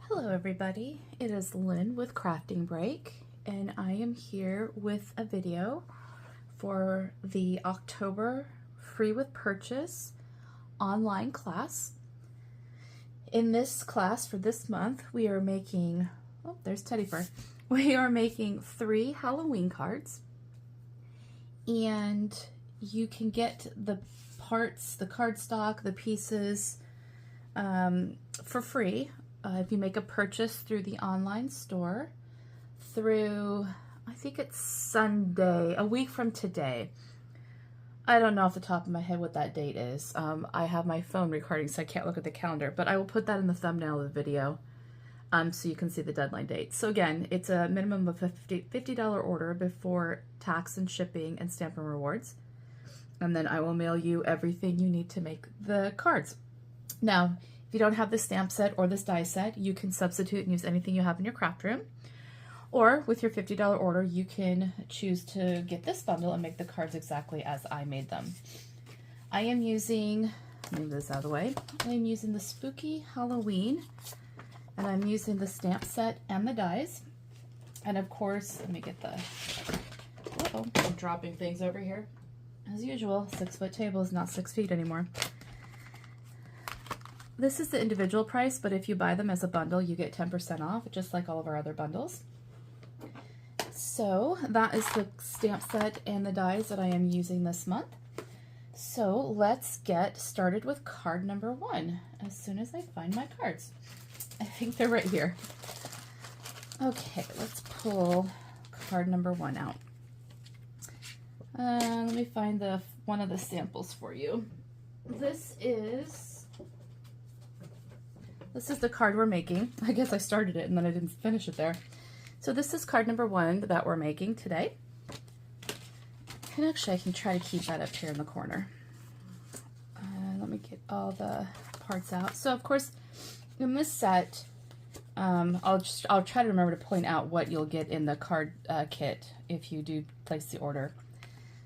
Hello everybody, it is Lynn with Crafting Break, and I am here with a video for the October free with purchase online class. In this class for this month we are making, oh there's Teddy Fur, we are making 3 Halloween cards, and you can get the parts, the cardstock, the pieces for free if you make a purchase through the online store through, I think it's Sunday, a week from today. I don't know off the top of my head what that date is. I have my phone recording, so I can't look at the calendar, but I will put that in the thumbnail of the video so you can see the deadline date. So again, it's a minimum of $50 order before tax and shipping and Stampin Rewards. And then I will mail you everything you need to make the cards. Now, if you don't have this stamp set or this die set, you can substitute and use anything you have in your craft room. Or with your $50 order, you can choose to get this bundle and make the cards exactly as I made them. I am using, let me move this out of the way, I am using the Spooky Halloween, and I'm using the stamp set and the dies. And of course, let me get the, uh-oh, I'm dropping things over here. As usual, 6-foot table is not 6 feet anymore. This is the individual price, but if you buy them as a bundle, you get 10% off, just like all of our other bundles. So that is the stamp set and the dies that I am using this month. So let's get started with card number 1 as soon as I find my cards. I think they're right here. Okay, let's pull card number 1 out. Let me find one of the samples for you. This is the card we're making. I guess I started it and then I didn't finish it there. So this is card number 1 that we're making today. And actually I can try to keep that up here in the corner. Let me get all the parts out. So of course in this set, I'll try to remember to point out what you'll get in the card kit if you do place the order.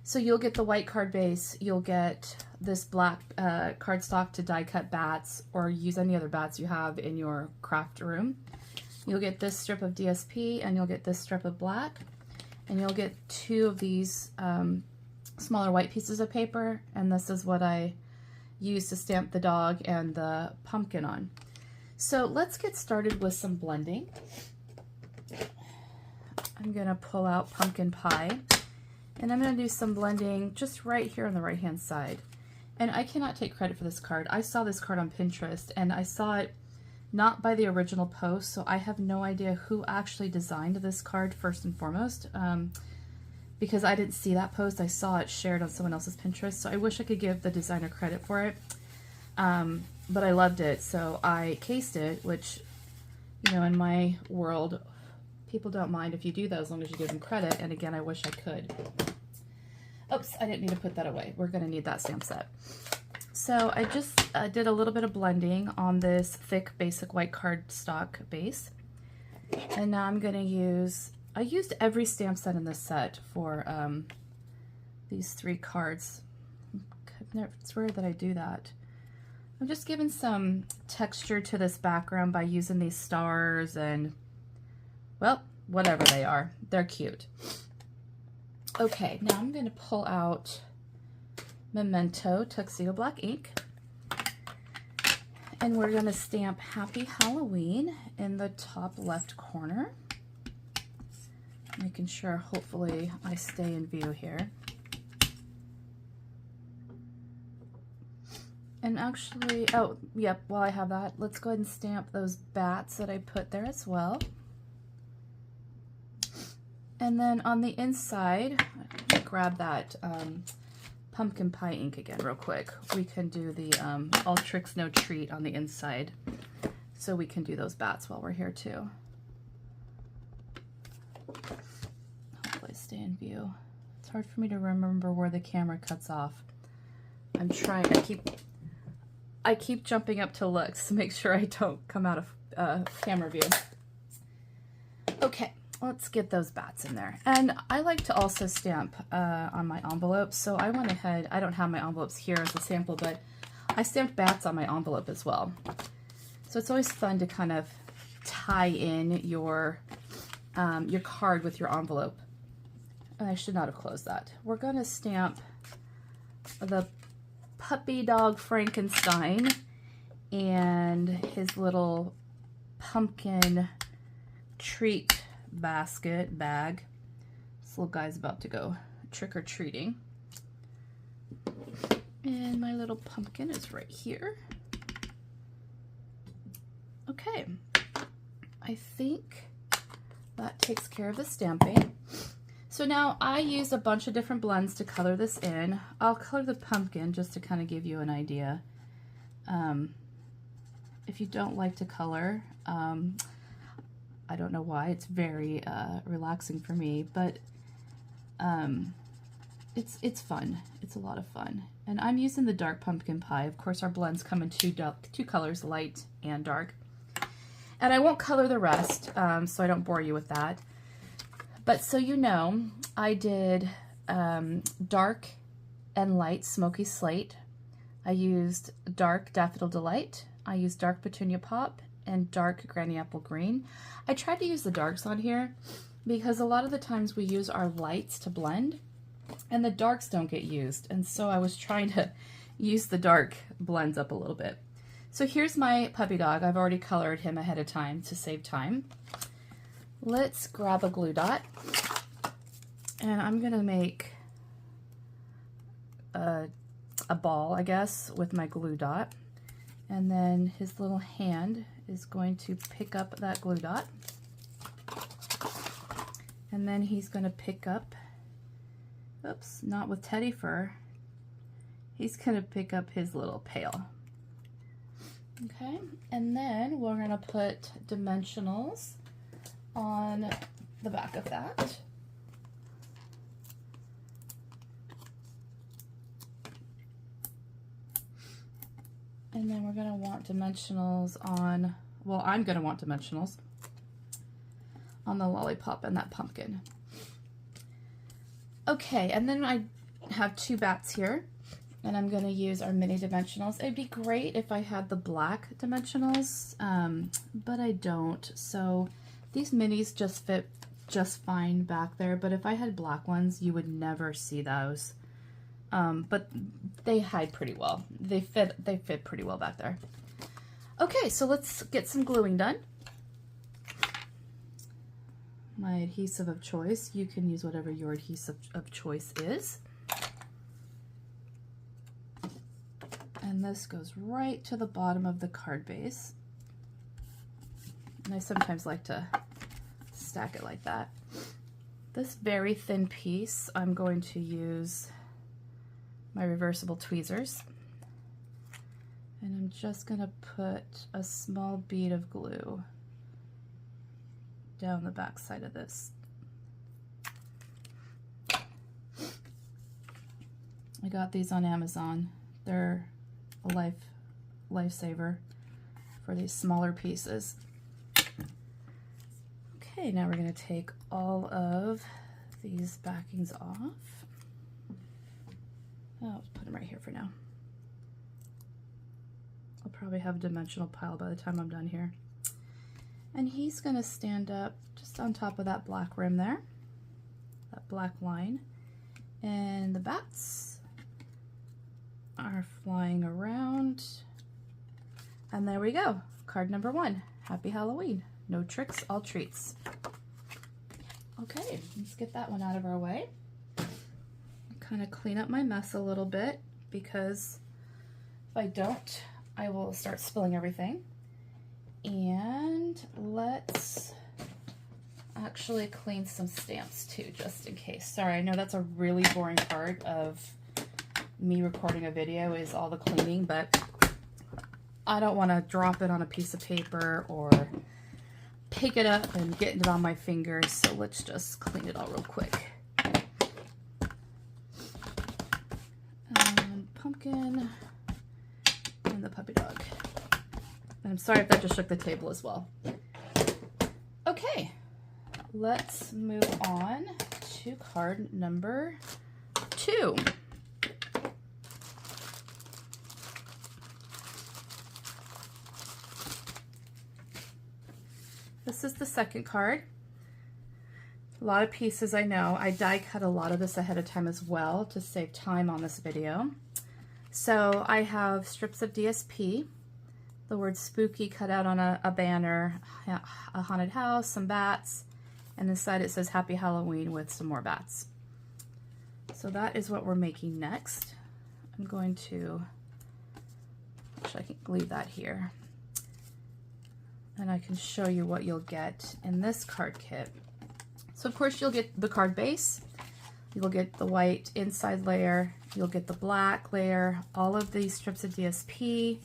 So you'll get the white card base, you'll get this black cardstock to die cut bats or use any other bats you have in your craft room. You'll get this strip of DSP and you'll get this strip of black, and you'll get 2 of these smaller white pieces of paper, and this is what I use to stamp the dog and the pumpkin on. So let's get started with some blending. I'm gonna pull out pumpkin pie. And I'm going to do some blending just right here on the right hand side. And I cannot take credit for this card. I saw this card on Pinterest and I saw it not by the original post, so I have no idea who actually designed this card first and foremost, because I didn't see that post. I saw it shared on someone else's Pinterest, so I wish I could give the designer credit for it. But I loved it, so I cased it, which, you know, in my world, people don't mind if you do that as long as you give them credit, and again, I wish I could. Oops, I didn't need to put that away. We're going to need that stamp set. So I just did a little bit of blending on this thick basic white cardstock base. And now I'm going to use, I used every stamp set in this set for these 3 cards. It's rare that I do that. I'm just giving some texture to this background by using these stars and, well, whatever they are. They're cute. Okay, now I'm going to pull out Memento Tuxedo Black ink, and we're going to stamp Happy Halloween in the top left corner, making sure hopefully I stay in view here. And actually, oh, yep, while I have that, let's go ahead and stamp those bats that I put there as well. And then on the inside, grab that pumpkin pie ink again real quick. We can do the all tricks, no treat on the inside. So we can do those bats while we're here too. Hopefully stay in view. It's hard for me to remember where the camera cuts off. I'm trying, I keep jumping up to look to make sure I don't come out of camera view. Okay. Let's get those bats in there. And I like to also stamp on my envelopes, so I went ahead, I don't have my envelopes here as a sample, but I stamped bats on my envelope as well. So it's always fun to kind of tie in your card with your envelope. I should not have closed that. We're going to stamp the puppy dog Frankenstein and his little pumpkin treat bag. This little guy's about to go trick-or-treating. And my little pumpkin is right here. Okay, I think that takes care of the stamping. So now I used a bunch of different blends to color this in. I'll color the pumpkin just to kind of give you an idea. If you don't like to color, I don't know why, it's very relaxing for me, but it's fun. It's a lot of fun. And I'm using the dark pumpkin pie. Of course, our blends come in two colors, light and dark. And I won't color the rest, so I don't bore you with that. But so you know, I did dark and light Smoky Slate. I used dark Daffodil Delight. I used dark Petunia Pop and dark Granny Apple Green. I tried to use the darks on here because a lot of the times we use our lights to blend and the darks don't get used. And so I was trying to use the dark blends up a little bit. So here's my puppy dog. I've already colored him ahead of time to save time. Let's grab a glue dot, and I'm gonna make a ball, I guess, with my glue dot. And then his little hand is going to pick up that glue dot. And then he's gonna pick up, oops, not with teddy fur, he's gonna pick up his little pail. Okay, and then we're gonna put dimensionals on the back of that. And then we're gonna want dimensionals on, well, I'm gonna want dimensionals on the lollipop and that pumpkin. Okay, and then I have two bats here. And I'm going to use our mini dimensionals. It'd be great if I had the black dimensionals, but I don't. So these minis just fit just fine back there, but if I had black ones, you would never see those. But they hide pretty well. They fit pretty well back there. Okay, so let's get some gluing done. My adhesive of choice, you can use whatever your adhesive of choice is. And this goes right to the bottom of the card base. And I sometimes like to stack it like that. This very thin piece, I'm going to use my reversible tweezers. And I'm just going to put a small bead of glue down the back side of this. I got these on Amazon. They're a lifesaver for these smaller pieces. Okay, now we're going to take all of these backings off. I'll put them right here for now. I'll probably have a dimensional pile by the time I'm done here. And he's going to stand up just on top of that black rim there, that black line, and the bats are flying around. And there we go. Card number 1. Happy Halloween. No tricks, all treats. Okay, let's get that one out of our way. Kind of clean up my mess a little bit, because if I don't, I will start spilling everything. And let's actually clean some stamps too, just in case. Sorry, I know that's a really boring part of me recording a video, is all the cleaning, but I don't want to drop it on a piece of paper or pick it up and get it on my fingers, so let's just clean it all real quick. Pumpkin and the puppy dog. And I'm sorry if that just shook the table as well. Okay, let's move on to card number 2. This is the second card. A lot of pieces, I know. I die cut a lot of this ahead of time as well to save time on this video. So I have strips of DSP, the word spooky cut out on a banner, a haunted house, some bats, and inside it says Happy Halloween with some more bats. So that is what we're making next. I'm going to, actually I can leave that here. And I can show you what you'll get in this card kit. So of course you'll get the card base, you'll get the white inside layer, you'll get the black layer, all of these strips of DSP,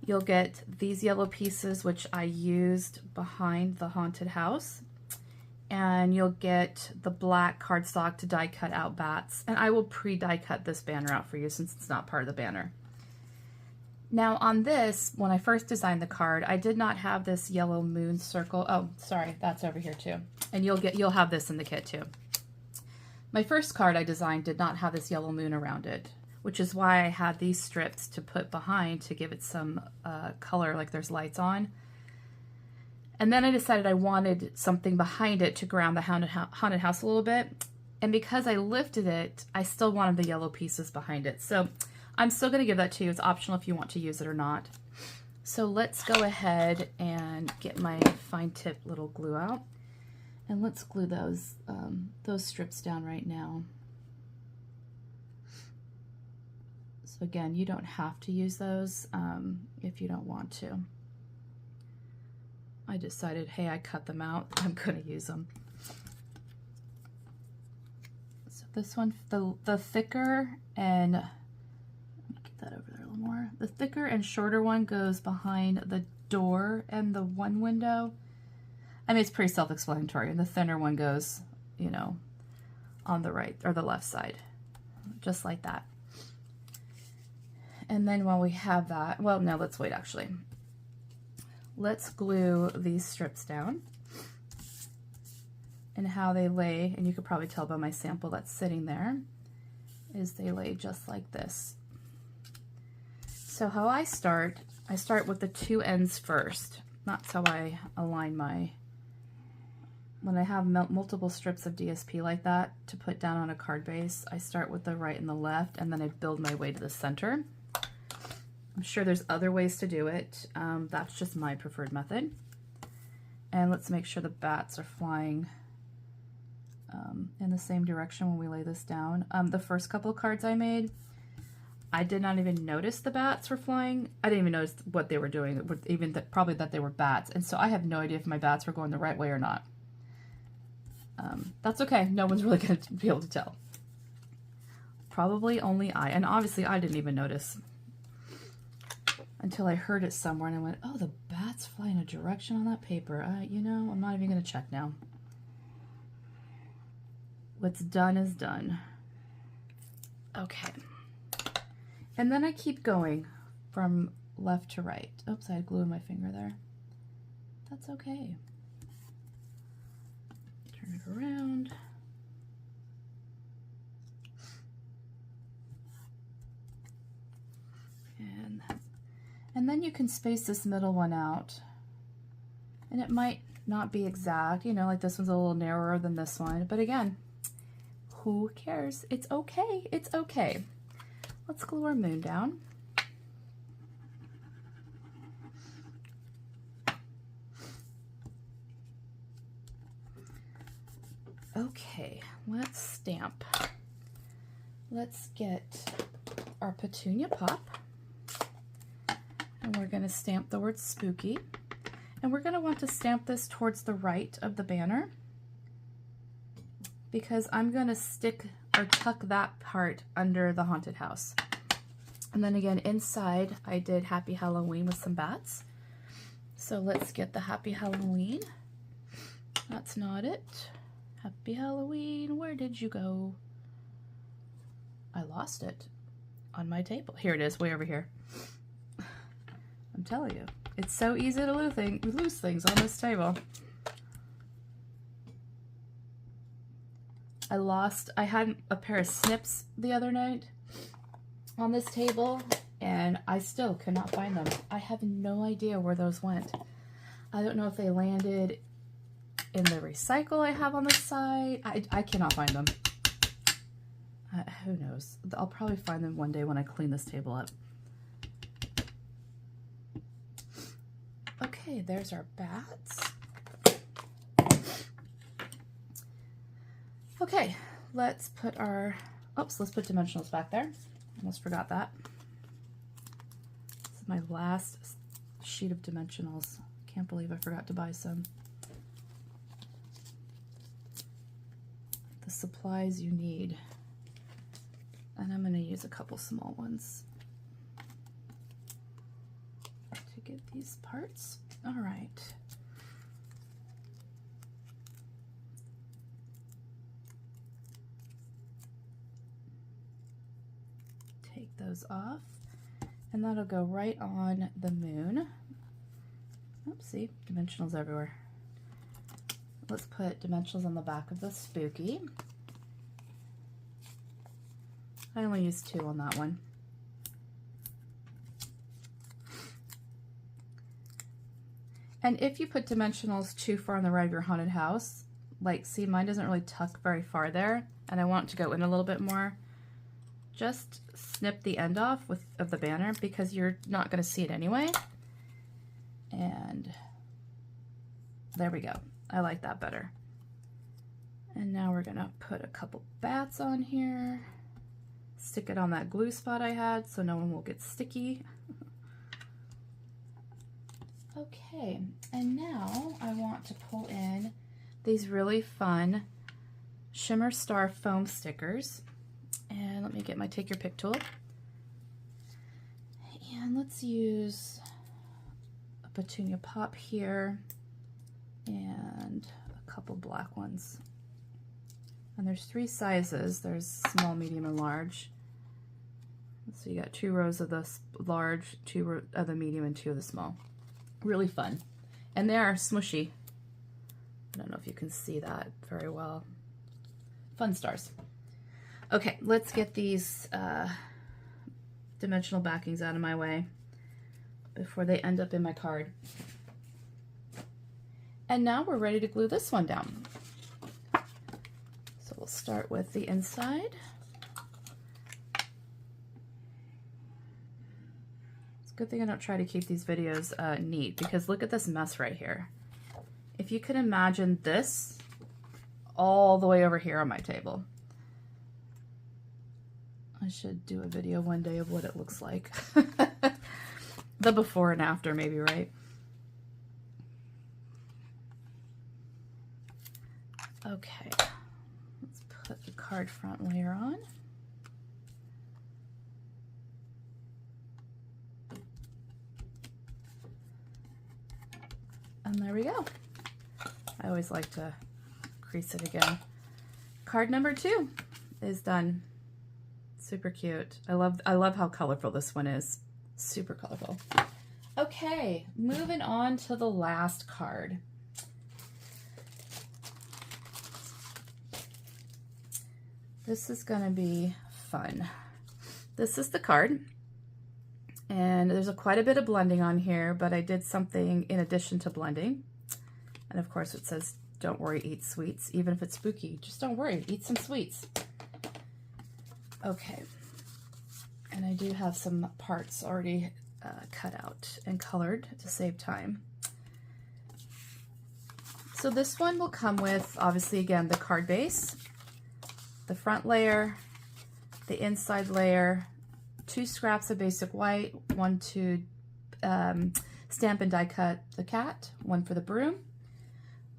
you'll get these yellow pieces which I used behind the haunted house, and you'll get the black cardstock to die cut out bats, and I will pre-die cut this banner out for you since it's not part of the banner. Now on this, when I first designed the card, I did not have this yellow moon circle. Oh, sorry, that's over here too. And you'll have this in the kit too. My first card I designed did not have this yellow moon around it, which is why I had these strips to put behind to give it some color, like there's lights on. And then I decided I wanted something behind it to ground the haunted house a little bit. And because I lifted it, I still wanted the yellow pieces behind it. So I'm still going to give that to you. It's optional if you want to use it or not. So let's go ahead and get my fine tip little glue out. And let's glue those strips down right now. So again, you don't have to use those if you don't want to. I decided, hey, I cut them out. I'm going to use them. So this one, the thicker and that over there a little more. The thicker and shorter one goes behind the door and the one window. I mean, it's pretty self-explanatory. And the thinner one goes, you know, on the right or the left side, just like that. And then while we have that, well, no, let's wait actually. Let's glue these strips down. And how they lay, and you could probably tell by my sample that's sitting there, is they lay just like this. So how I start with the two ends first. That's how I align my, when I have multiple strips of DSP like that to put down on a card base, I start with the right and the left, and then I build my way to the center. I'm sure there's other ways to do it. That's just my preferred method. And let's make sure the bats are flying in the same direction when we lay this down. The first couple of cards I made, I did not even notice the bats were flying. I didn't even notice what they were doing, even that probably that they were bats. And so I have no idea if my bats were going the right way or not. That's okay. No one's really going to be able to tell. Probably only I. And obviously I didn't even notice until I heard it somewhere and I went, oh, the bats fly in a direction on that paper. You know, I'm not even going to check now. What's done is done. Okay. And then I keep going from left to right. Oops, I had glue in my finger there. That's okay. Turn it around. And then you can space this middle one out. And it might not be exact, you know, like this one's a little narrower than this one. But again, who cares? It's okay. It's okay. Let's glue our moon down. Okay, let's stamp. Let's get our petunia pop. And we're going to stamp the word spooky. And we're going to want to stamp this towards the right of the banner, because I'm going to stick or tuck that part under the haunted house. And then again, inside I did Happy Halloween with some bats. So let's get the Happy Halloween. That's not it. Happy Halloween, where did you go? I lost it on my table. Here it is, way over here. I'm telling you, it's so easy to lose things on this table. I had a pair of snips the other night on this table, and I still could not find them. I have no idea where those went. I don't know if they landed in the recycle I have on the side. I cannot find them. Who knows? I'll probably find them one day when I clean this table up. Okay, there's our bats. Okay, let's put our, let's put dimensionals back there. Almost forgot that. This is my last sheet of dimensionals. Can't believe I forgot to buy some. The supplies you need. And I'm going to use a couple small ones to get these parts. All right. Take those off, and that'll go right on the moon. Oops, see, dimensionals everywhere. Let's put dimensionals on the back of the spooky. I only used 2 on that one. And if you put dimensionals too far on the right of your haunted house, like, see, mine doesn't really tuck very far there, and I want it to go in a little bit more, just snip the end off of the banner, because you're not going to see it anyway. And there we go. I like that better. And now we're going to put a couple bats on here. Stick it on that glue spot I had so no one will get sticky. Okay, and now I want to pull in these really fun Shimmer Star foam stickers. And let me get my Take Your Pick tool. And let's use a petunia pop here and a couple black ones. And there's 3 sizes. There's small, medium, and large. So you got 2 rows of the large, 2 of the medium, and 2 of the small. Really fun. And they are smushy. I don't know if you can see that very well. Fun stars. Okay, let's get these dimensional backings out of my way before they end up in my card. And now we're ready to glue this one down. So we'll start with the inside. It's a good thing I don't try to keep these videos neat, because look at this mess right here. If you can imagine this all the way over here on my table. I should do a video one day of what it looks like. The before and after, maybe, right? Okay, let's put the card front layer on. And there we go. I always like to crease it again. Card number 2 is done. Super cute. I love how colorful this one is. Super colorful. Okay, moving on to the last card. This is gonna be fun. This is the card, and there's quite a bit of blending on here, but I did something in addition to blending. And of course it says, don't worry, eat sweets. Even if it's spooky, just don't worry, eat some sweets. Okay, and I do have some parts already cut out and colored to save time. So this one will come with, obviously, again, the card base, the front layer, the inside layer, 2 scraps of basic white, 1 to stamp and die cut the cat, 1 for the broom,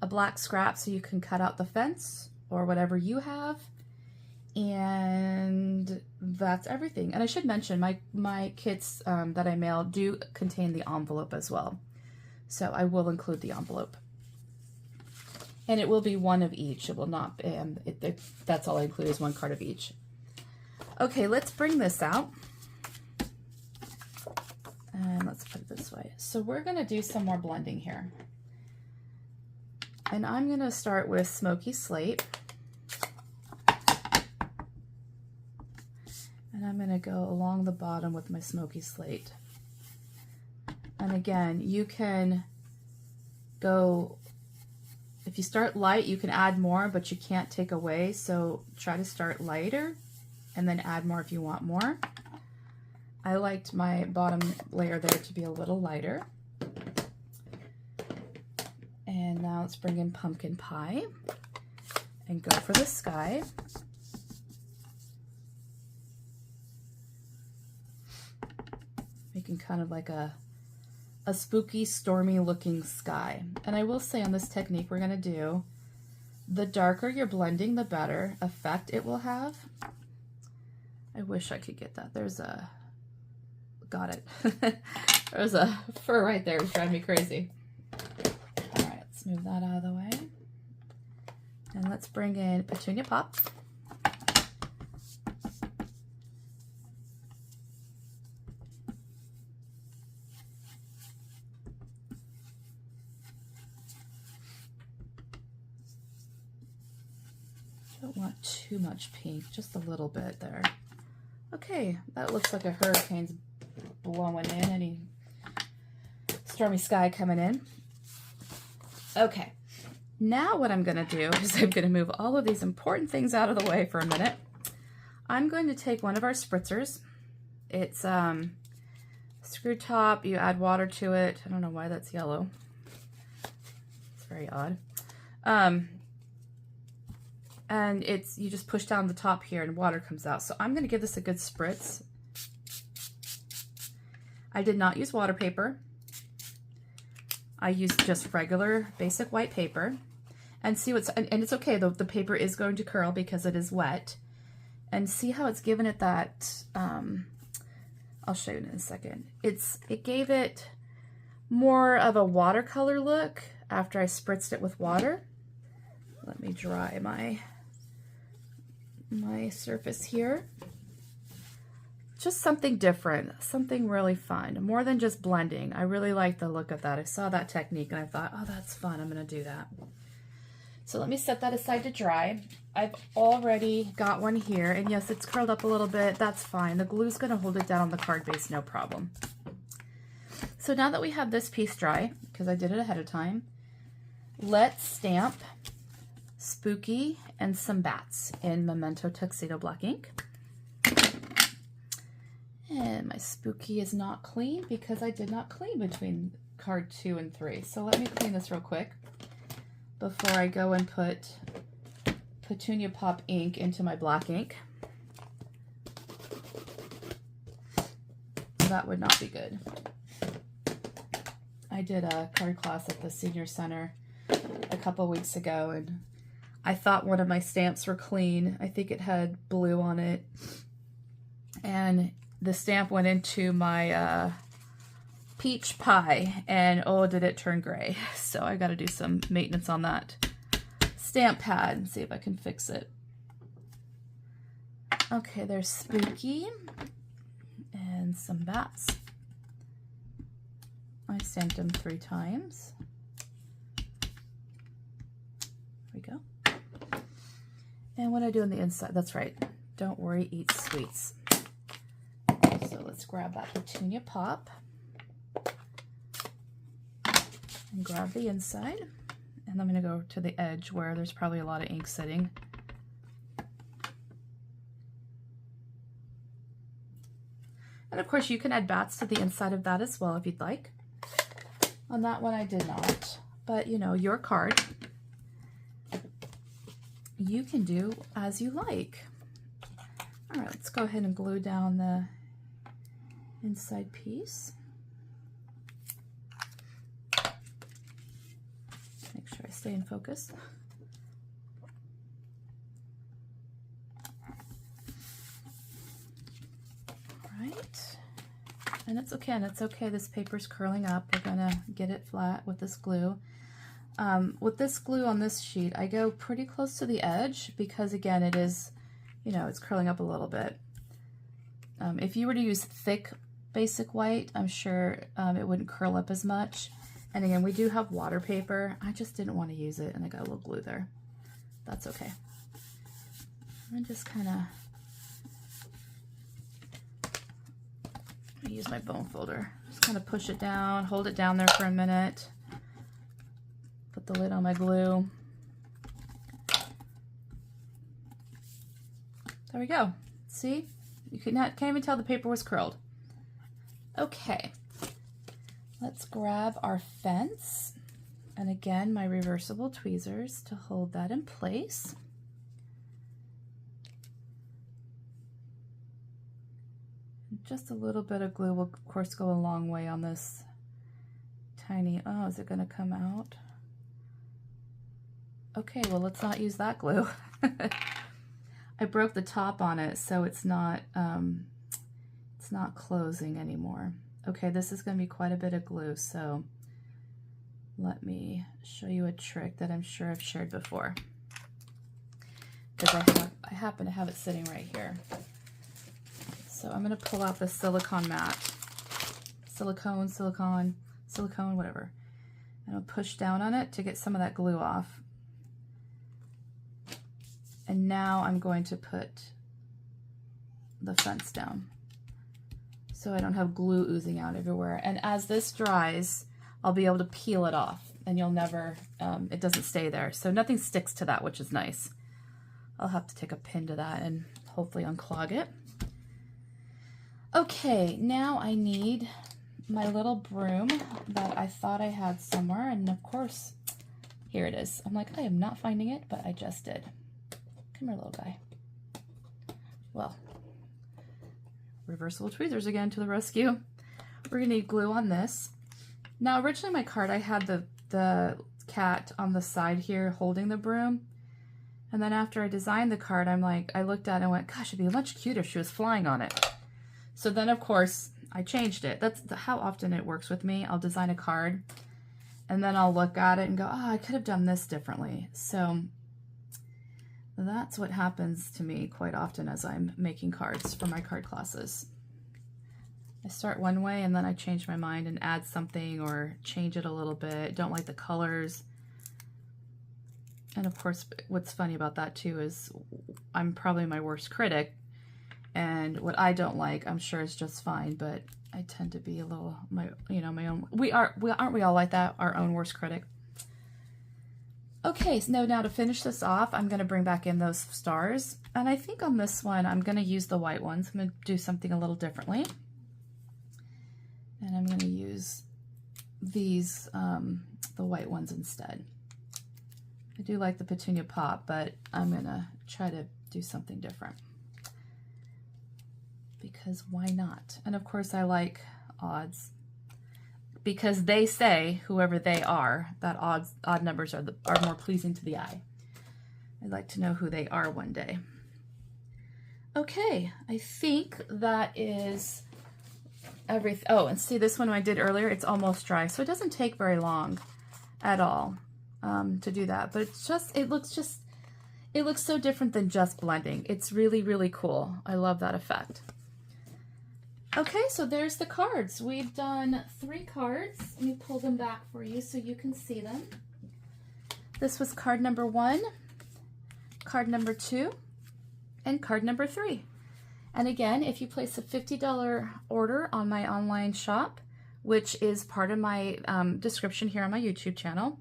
a black scrap so you can cut out the fence or whatever you have, and that's everything. And I should mention, my kits that I mail do contain the envelope as well, so I will include the envelope. And it will be 1 of each. It will not, that's all I include is 1 card of each. Okay, let's bring this out. And let's put it this way. So we're gonna do some more blending here. And I'm gonna start with Smoky Slate. And I'm gonna go along the bottom with my Smoky Slate. And again, you can go, if you start light, you can add more, but you can't take away. So try to start lighter and then add more if you want more. I liked my bottom layer there to be a little lighter. And now let's bring in pumpkin pie and go for the sky. Making kind of like a spooky, stormy looking sky. And I will say on this technique we're gonna do, the darker you're blending, the better effect it will have. I wish I could get that. There's a, got it. There's a fur right there, it's driving me crazy. All right, let's move that out of the way. And let's bring in Petunia Pop. Don't want too much pink, just a little bit there. Okay, that looks like a hurricane's blowing in, any stormy sky coming in. Okay, now what I'm gonna do is I'm gonna move all of these important things out of the way for a minute. I'm going to take one of our spritzers. It's screw top, you add water to it. I don't know why that's yellow. It's very odd. And it's, you just push down the top here and water comes out. So I'm gonna give this a good spritz. I did not use water paper. I used just regular basic white paper. And see what's, and it's okay, the paper is going to curl because it is wet. And see how it's given it that, I'll show you in a second. It gave it more of a watercolor look after I spritzed it with water. Let me dry my surface here. Just something different, something really fun, more than just blending. I really like the look of that. I saw that technique and I thought, oh, that's fun, I'm gonna do that. So let me set that aside to dry. I've already got one here, and yes, it's curled up a little bit, that's fine. The glue's gonna hold it down on the card base, no problem. So now that we have this piece dry, because I did it ahead of time, let's stamp Spooky and some bats in Memento Tuxedo Black ink. And my Spooky is not clean because I did not clean between card 2 and 3. So let me clean this real quick before I go and put Petunia Pop ink into my black ink. That would not be good. I did a card class at the senior center a couple weeks ago, and I thought one of my stamps were clean. I think it had blue on it. And the stamp went into my peach pie, and oh, did it turn gray. So I got to do some maintenance on that stamp pad and see if I can fix it. Okay, there's Spooky and some bats. I stamped them 3 times. There we go. And what I do on the inside, that's right, don't worry, eat sweets. So let's grab that Petunia Pop and grab the inside. And I'm gonna go to the edge where there's probably a lot of ink sitting. And of course you can add bats to the inside of that as well if you'd like. On that one I did not, but you know, your card. You can do as you like. All right, let's go ahead and glue down the inside piece. Make sure I stay in focus. All right, and it's okay, this paper's curling up. We're gonna get it flat with this glue. With this glue on this sheet, I go pretty close to the edge because again, it is, you know, it's curling up a little bit. If you were to use thick basic white, I'm sure it wouldn't curl up as much. And again, we do have water paper. I just didn't want to use it and I got a little glue there. That's okay. And just kind of use my bone folder. Just kind of push it down, hold it down there for a minute. Put the lid on my glue. There we go. See? You can't even tell the paper was curled. Okay. Let's grab our fence. And again, my reversible tweezers to hold that in place. Just a little bit of glue will, of course, go a long way on this tiny, oh, is it going to come out? Okay, well, let's not use that glue. I broke the top on it, so it's not closing anymore. Okay, this is going to be quite a bit of glue, so let me show you a trick that I'm sure I've shared before. Because I happen to have it sitting right here. So I'm going to pull out the silicone mat. Silicone, whatever. And I'll push down on it to get some of that glue off. And now I'm going to put the fence down so I don't have glue oozing out everywhere. And as this dries, I'll be able to peel it off, and you'll never, it doesn't stay there. So nothing sticks to that, which is nice. I'll have to take a pin to that and hopefully unclog it. Okay, now I need my little broom that I thought I had somewhere, and of course, here it is. I'm like, I am not finding it, but I just did. Come here, little guy. Well, reversible tweezers again to the rescue. We're gonna need glue on this. Now, originally my card, I had the cat on the side here holding the broom. And then after I designed the card, I'm like, I looked at it and went, gosh, it'd be much cuter if she was flying on it. So then, of course, I changed it. That's how often it works with me. I'll design a card, and then I'll look at it and go, oh, I could have done this differently. So that's what happens to me quite often as I'm making cards for my card classes. I start one way, and then I change my mind and add something or change it a little bit. Don't like the colors. And of course, what's funny about that too is I'm probably my worst critic. And what I don't like, I'm sure is just fine, but I tend to be a little, my own, aren't we all like that? Our own worst critic. Okay, so now to finish this off, I'm going to bring back in those stars. And I think on this one, I'm going to use the white ones. I'm going to do something a little differently. And I'm going to use these, the white ones instead. I do like the petunia pop, but I'm going to try to do something different. Because why not? And of course I like odds, because they say, whoever they are, that odd numbers are more pleasing to the eye. I'd like to know who they are one day. Okay, I think that is everything. Oh, and see, this one I did earlier, it's almost dry, so it doesn't take very long at all to do that. But it looks so different than just blending. It's really, really cool. I love that effect. Okay, so there's the cards. We've done 3 cards. Let me pull them back for you so you can see them. This was card number 1, card number 2, and card number 3. And again, if you place a $50 order on my online shop, which is part of my description here on my YouTube channel,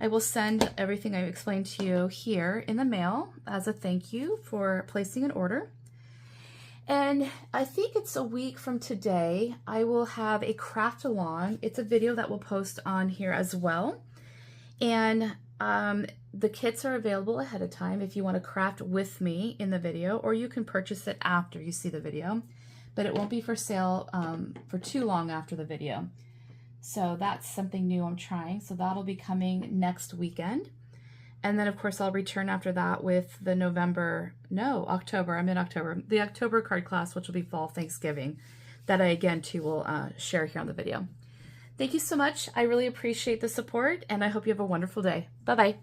I will send everything I explained to you here in the mail as a thank you for placing an order. And I think it's a week from today, I will have a craft along. It's a video that we'll post on here as well. And the kits are available ahead of time if you want to craft with me in the video, or you can purchase it after you see the video, but it won't be for sale for too long after the video. So that's something new I'm trying. So that'll be coming next weekend. And then, of course, I'll return after that with the October, I'm in October, the October card class, which will be fall Thanksgiving, that I, again, too, will share here on the video. Thank you so much. I really appreciate the support, and I hope you have a wonderful day. Bye-bye.